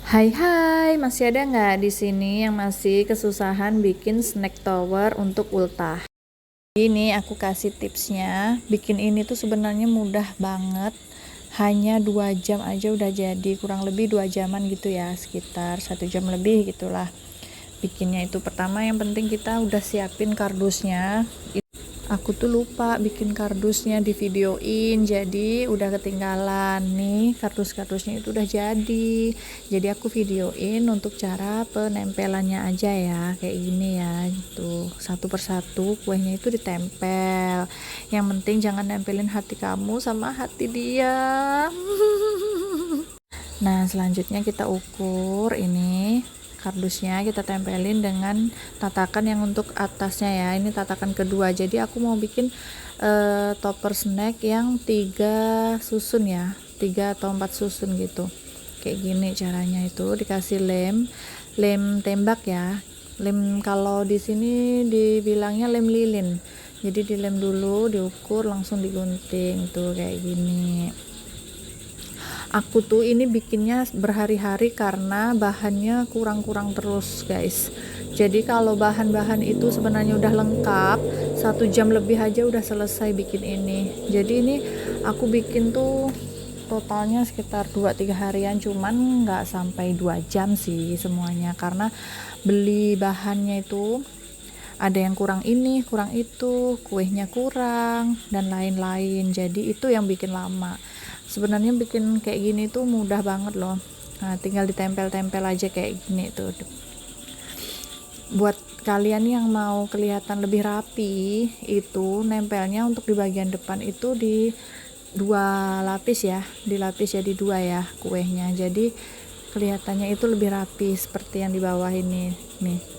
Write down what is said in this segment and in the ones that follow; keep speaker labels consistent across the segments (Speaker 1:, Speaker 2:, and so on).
Speaker 1: Hai hai, masih ada nggak di sini yang masih kesusahan bikin snack tower untuk ultah? Ini aku kasih tipsnya. Bikin ini tuh sebenarnya mudah banget. Hanya 2 jam aja udah jadi, kurang lebih 2 jaman gitu ya, sekitar 1 jam lebih gitulah. Bikinnya itu pertama yang penting kita udah siapin kardusnya. Aku tuh lupa bikin kardusnya di videoin, jadi udah ketinggalan nih. Kardus-kardusnya itu udah jadi aku videoin untuk cara penempelannya aja ya, kayak gini ya. Tuh satu persatu kuenya itu ditempel. Yang penting jangan nempelin hati kamu sama hati dia. Nah, selanjutnya kita ukur ini kardusnya, kita tempelin dengan tatakan yang untuk atasnya ya. Ini tatakan kedua. Jadi aku mau bikin topper snack yang 3 susun ya. 3 atau 4 susun gitu. Kayak gini caranya, itu dikasih lem tembak ya. Lem kalau di sini dibilangnya lem lilin. Jadi dilem dulu, diukur, langsung digunting tuh kayak gini. Aku tuh ini bikinnya berhari-hari karena bahannya kurang-kurang terus guys. Jadi kalau bahan-bahan itu sebenarnya udah lengkap, 1 jam lebih aja udah selesai bikin ini. Jadi ini aku bikin tuh totalnya sekitar 2-3 harian, cuman nggak sampai 2 jam sih semuanya, karena beli bahannya itu ada yang kurang ini, kurang itu, kuenya kurang, dan lain-lain. Jadi itu yang bikin lama. Sebenarnya bikin kayak gini tuh mudah banget loh. Nah, tinggal ditempel-tempel aja kayak gini tuh. Buat kalian yang mau kelihatan lebih rapi, itu nempelnya untuk di bagian depan itu di 2 lapis ya, dilapis jadi 2 ya kuenya. Jadi kelihatannya itu lebih rapi seperti yang di bawah ini nih.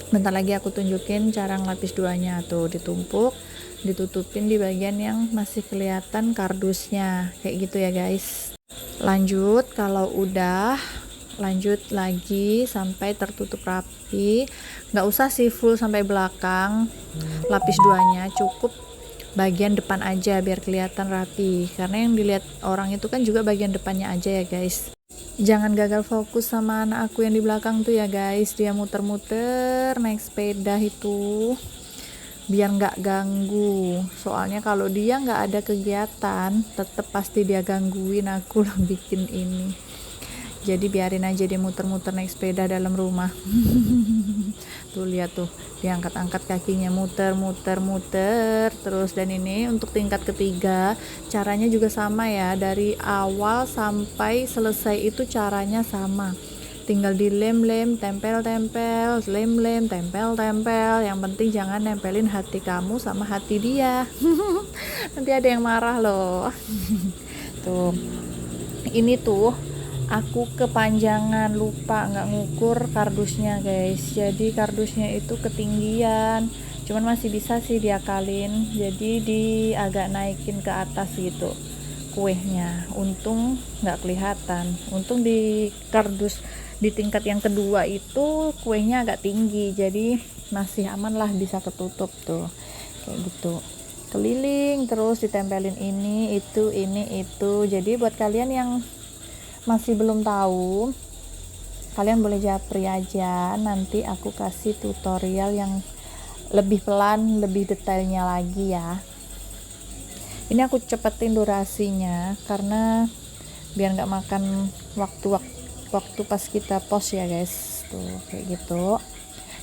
Speaker 1: Bentar lagi aku tunjukin cara ngelapis duanya. Tuh ditumpuk, ditutupin di bagian yang masih kelihatan kardusnya kayak gitu ya guys. Lanjut, kalau udah lanjut lagi sampai tertutup rapi. Nggak usah sih full sampai belakang lapis duanya, cukup bagian depan aja biar kelihatan rapi, karena yang dilihat orang itu kan juga bagian depannya aja ya guys. Jangan gagal fokus sama anak aku yang di belakang tuh ya guys, dia muter-muter naik sepeda itu, biar nggak ganggu. Soalnya kalau dia nggak ada kegiatan, tetep pasti dia gangguin aku lah bikin ini. Jadi biarin aja dia muter-muter naik sepeda dalam rumah. Tuh lihat tuh, diangkat-angkat kakinya, muter terus. Dan ini untuk tingkat ketiga caranya juga sama ya, dari awal sampai selesai itu caranya sama, tinggal dilem-lem, tempel-tempel, lem-lem, tempel-tempel. Yang penting jangan nempelin hati kamu sama hati dia. Nanti ada yang marah loh. Tuh ini tuh aku kepanjangan, lupa nggak ngukur kardusnya guys. Jadi kardusnya itu ketinggian, cuman masih bisa sih diakalin, jadi agak naikin ke atas gitu kuehnya. Untung nggak kelihatan, untung di kardus di tingkat yang kedua itu kuehnya agak tinggi, jadi masih aman lah, bisa ketutup tuh kayak gitu. Keliling terus ditempelin ini itu. Jadi buat kalian yang masih belum tahu, kalian boleh japri aja, nanti aku kasih tutorial yang lebih pelan, lebih detailnya lagi ya. Ini aku cepetin durasinya karena biar nggak makan waktu pas kita post ya guys. Tuh kayak gitu.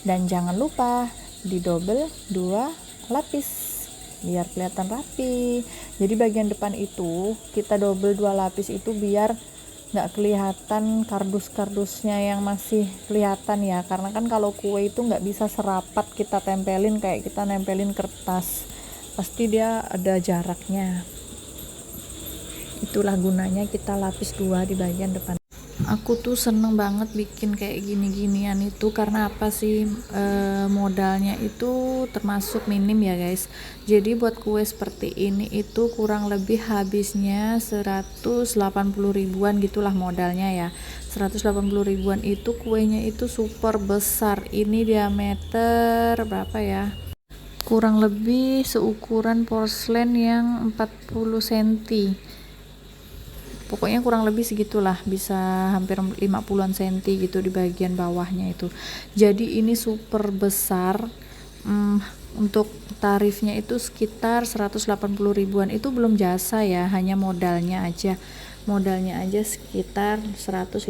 Speaker 1: Dan jangan lupa di double 2 lapis biar kelihatan rapi. Jadi bagian depan itu kita double 2 lapis itu biar nggak kelihatan kardus-kardusnya yang masih kelihatan ya, karena kan kalau kue itu nggak bisa serapat kita tempelin kayak kita nempelin kertas, pasti dia ada jaraknya. Itulah gunanya kita lapis 2 di bagian depan. Aku tuh seneng banget bikin kayak gini-ginian itu karena apa sih, modalnya itu termasuk minim ya guys. Jadi buat kue seperti ini itu kurang lebih habisnya 180 ribuan gitulah modalnya ya. 180 ribuan itu kuenya itu super besar. Ini diameter berapa ya, kurang lebih seukuran porselen yang 40 cm pokoknya kurang lebih segitulah, bisa hampir 50-an senti gitu di bagian bawahnya itu. Jadi ini super besar. Untuk tarifnya itu sekitar 180 ribuan, itu belum jasa ya, hanya modalnya aja sekitar 180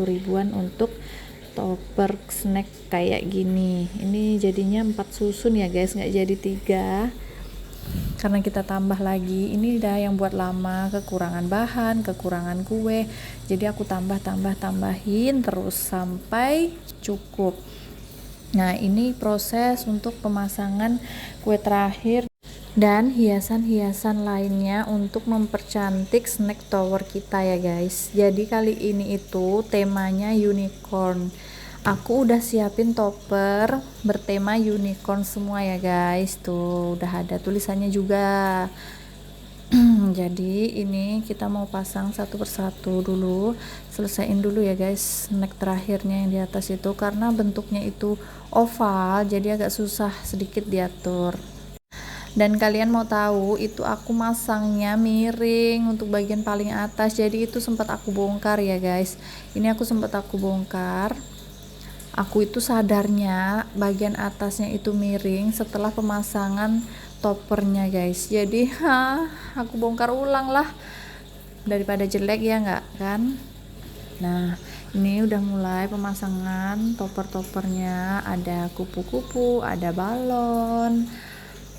Speaker 1: ribuan untuk topper snack kayak gini. Ini jadinya 4 susun ya guys, nggak jadi 3 karena kita tambah lagi. Ini udah yang buat lama, kekurangan bahan, kekurangan kue, jadi aku tambahin terus sampai cukup. Nah, ini proses untuk pemasangan kue terakhir dan hiasan-hiasan lainnya untuk mempercantik snack tower kita ya guys. Jadi kali ini itu temanya unicorn. Aku udah siapin topper bertema unicorn semua ya guys, tuh udah ada tulisannya juga. Jadi ini kita mau pasang satu persatu dulu, selesaiin dulu ya guys snack terakhirnya yang di atas itu, karena bentuknya itu oval jadi agak susah sedikit diatur. Dan kalian mau tahu, itu aku masangnya miring untuk bagian paling atas, jadi itu sempat aku bongkar ya guys. Ini aku bongkar. Aku itu sadarnya bagian atasnya itu miring setelah pemasangan toppernya guys. Jadi aku bongkar ulang lah, daripada jelek ya nggak kan. Nah, ini udah mulai pemasangan topper-toppernya, ada kupu-kupu, ada balon.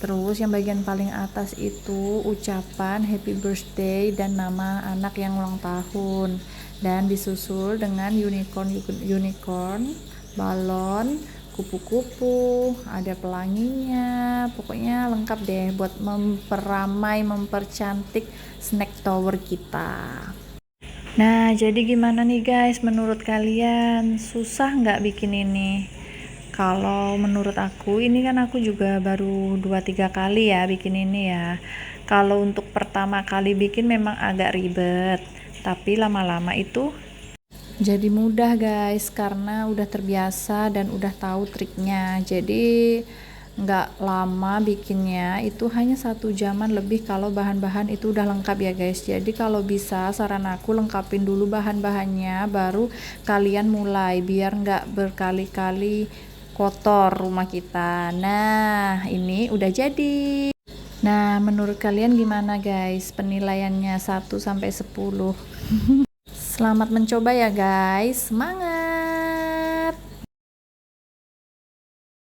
Speaker 1: Terus yang bagian paling atas itu ucapan happy birthday dan nama anak yang ulang tahun, dan disusul dengan unicorn, balon, kupu-kupu, ada pelanginya. Pokoknya lengkap deh buat mempercantik snack tower kita. Nah, jadi gimana nih guys, menurut kalian susah nggak bikin ini? Kalau menurut aku, ini kan aku juga baru 2-3 kali ya bikin ini ya. Kalau untuk pertama kali bikin memang agak ribet, tapi lama-lama itu jadi mudah guys, karena udah terbiasa dan udah tahu triknya. Jadi nggak lama bikinnya, itu hanya 1 jaman lebih kalau bahan-bahan itu udah lengkap ya guys. Jadi kalau bisa, saran aku lengkapin dulu bahan-bahannya baru kalian mulai, biar nggak berkali-kali kotor rumah kita. Nah, ini udah jadi. Nah, menurut kalian gimana guys penilaiannya 1 sampai 10? Selamat mencoba ya guys, semangat.